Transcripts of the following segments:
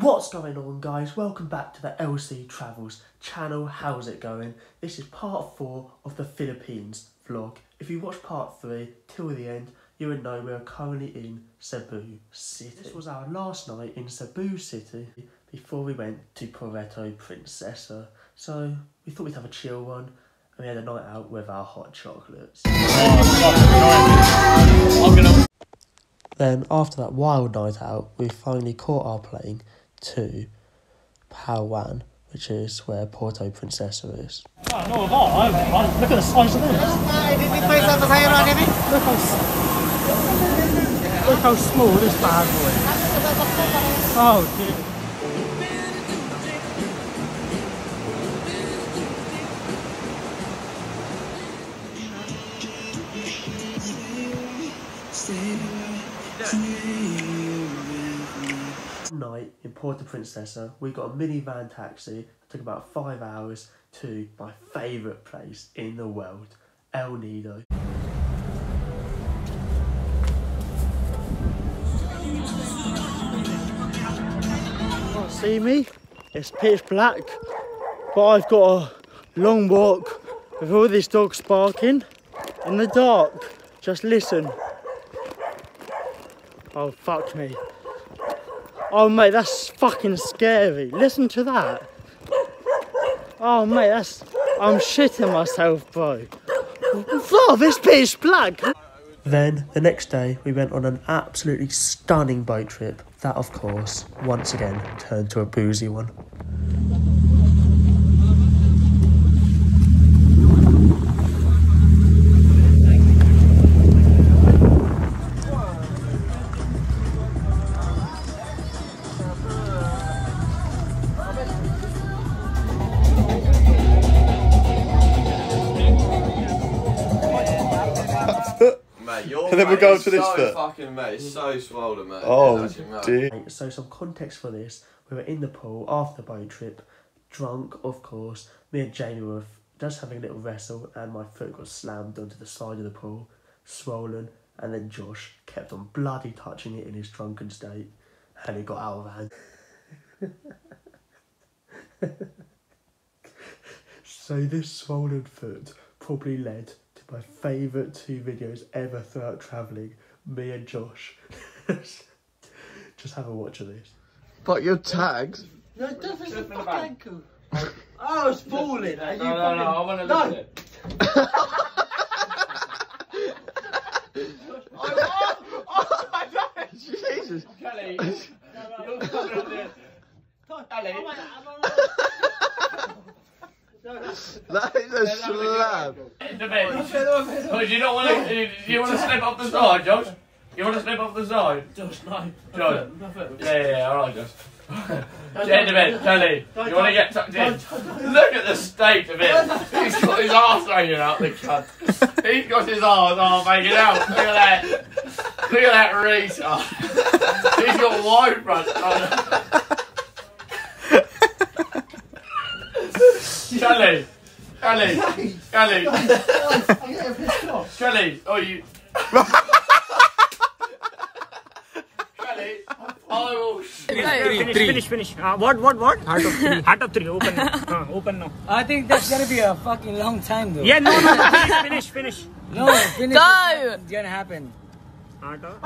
What's going on, guys? Welcome back to the LC Travels channel. How's it going? This is part 4 of the Philippines vlog. If you watch part 3 till the end, you would know we are currently in Cebu City. This was our last night in Cebu City before we went to Puerto, Princesa. So we thought we'd have a chill one, and we had a night out with our hot chocolates. Then after that wild night out, we finally caught our plane to Palawan, which is where Puerto Princesa is. Look at the size of this. Look how small this bad boy is. Oh dear. Night in Puerto Princesa, we got a minivan taxi. It took about 5 hours to my favourite place in the world, El Nido. Can't see me, it's pitch black, but I've got a long walk with all these dogs barking in the dark. Just listen. Oh fuck me. Oh mate, that's fucking scary. Listen to that. Oh mate, I'm shitting myself, bro. Fuck, this pitch black. Then, the next day, we went on an absolutely stunning boat trip. That, of course, once again, turned to a boozy one. Mate, your And then we're going to this foot. Fucking mate, it's so swollen, mate. Oh, dear. So some context for this, we were in the pool after the boat trip, drunk, of course. Me and Jamie were just having a little wrestle, and my foot got slammed onto the side of the pool, swollen, and then Josh kept on bloody touching it in his drunken state, and it got out of hand. So this swollen foot probably led to my favourite 2 videos ever throughout travelling, me and Josh. Just have a watch of this. But your tags. No, that's a fucking ankle. I was falling. And you No, I want to look at it. Oh my God! Jesus. Kelly, you're coming on this. Kelly. That is a slab. In the bed. Oh, do you not want to? Do you want to slip off the side, Josh? You want to slip off the side? Josh, no. Josh. Yeah, all right, Josh. Get in the bed, Kelly. You want to get tucked in? Look at the state of it. He's got his arse hanging out, the cunt. He's got his arse hanging out. Look at that. Look at that retard. He's got wide front. Kelly, oh you. Kelly, I will. Finish. What? Heart of 3. Open now. I think that's gonna be a fucking long time though. Yeah, no. Finish. No, finish. Go! It's gonna happen. Heart of.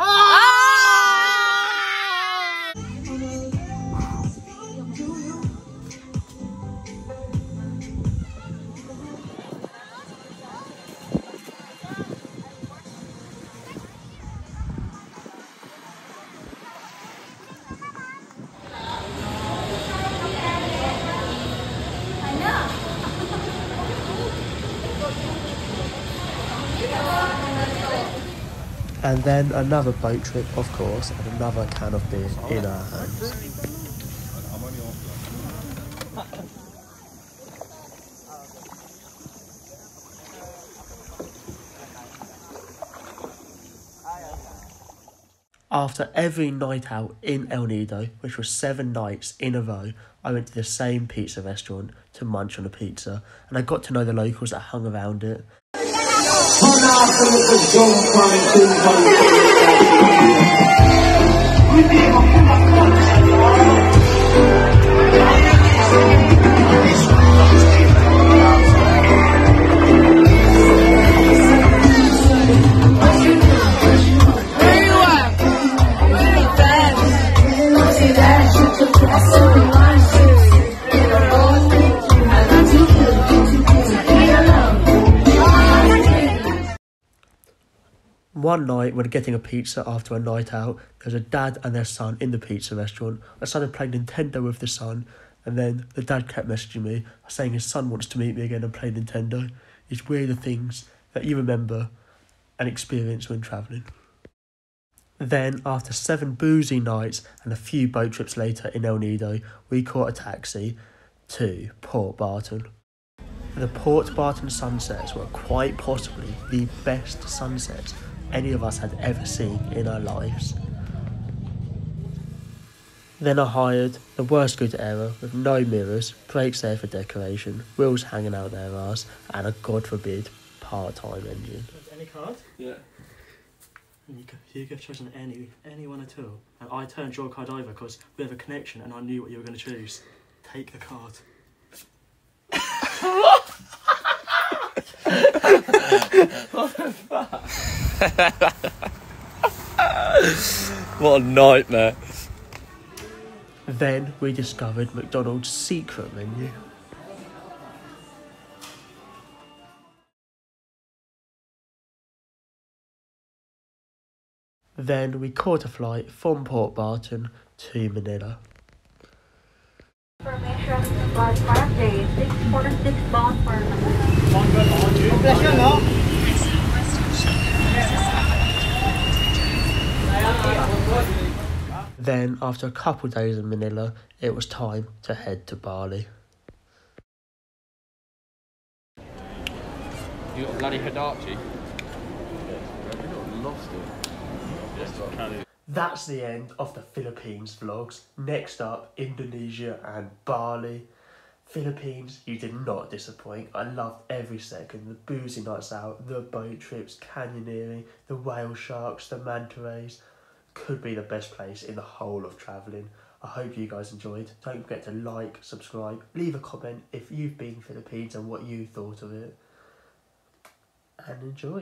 And then another boat trip, of course, and another can of beer in our hands. After every night out in El Nido, which was 7 nights in a row, I went to the same pizza restaurant to munch on a pizza, and I got to know the locals that hung around it. One night, when getting a pizza after a night out, there was a dad and their son in the pizza restaurant. The son had played Nintendo with the son, and then the dad kept messaging me, saying his son wants to meet me again and play Nintendo. It's weird the things that you remember and experience when travelling. Then, after 7 boozy nights and a few boat trips later in El Nido, we caught a taxi to Port Barton. The Port Barton sunsets were quite possibly the best sunsets any of us had ever seen in our lives. Then I hired the worst good ever with no mirrors, brakes there for decoration, wheels hanging out their arse, and a god forbid part-time engine. Any card? Yeah. You could have chosen any one at all. And I turned your card over because we have a connection and I knew what you were going to choose. Take the card. What a nightmare. Then we discovered McDonald's secret menu. Then we caught a flight from Port Barton to Manila. Information about Monday, 646 bound for Then, after a couple days in Manila, it was time to head to Bali. You got bloody Hidachi. That's the end of the Philippines vlogs. Next up, Indonesia and Bali. Philippines, you did not disappoint. I loved every second. The boozy nights out, the boat trips, canyoneering, the whale sharks, the manta rays. Could be the best place in the whole of travelling. I hope you guys enjoyed. Don't forget to like, subscribe, leave a comment if you've been to Philippines and what you thought of it. And enjoy.